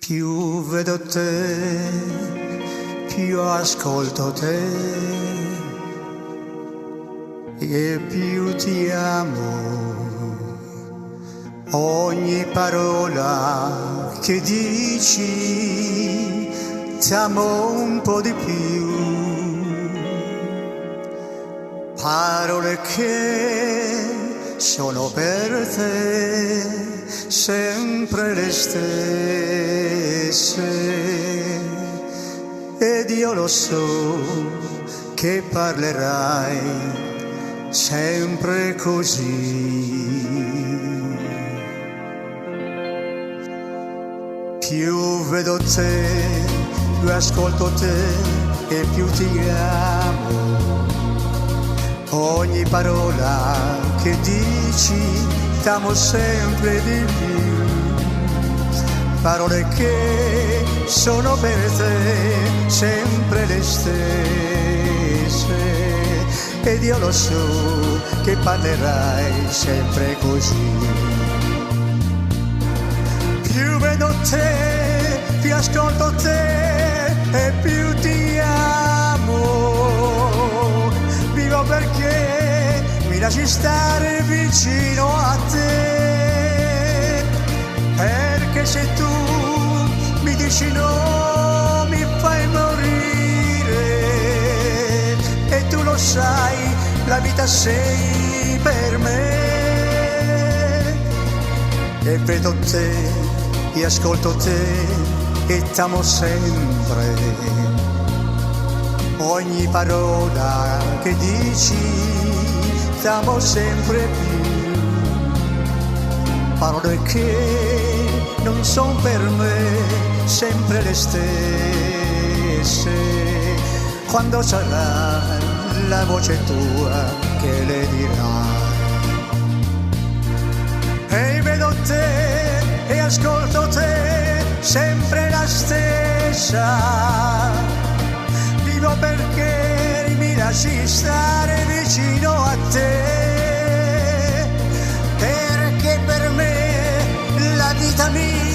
Più vedo te, più ascolto te e più ti amo. Ogni parola che dici ti amo un po' di più. Parole che sono per te sempre le stesse, ed io lo so che parlerai sempre così. Più vedo te, più ascolto te e più ti amo. Ogni parola che dici t'amo sempre di più. Parole che sono per te sempre le stesse, ed io lo so che parlerai sempre così. Più vedo te, più ascolto te e più ti amo. Vivo perché mi lasci stare vicino a te, perché se tu mi dici no mi fai morire, e tu lo sai, la vita sei per me. E vedo te, e ascolto te e t'amo sempre. Ogni parola che dici t'amo sempre più. Parole che non son per me sempre le stesse. Quando sarà la voce tua che le dirà. E vedo te e ascolto te sempre la stessa. Vivo perché mi lasci stare vicino a te, perché per me la vita mia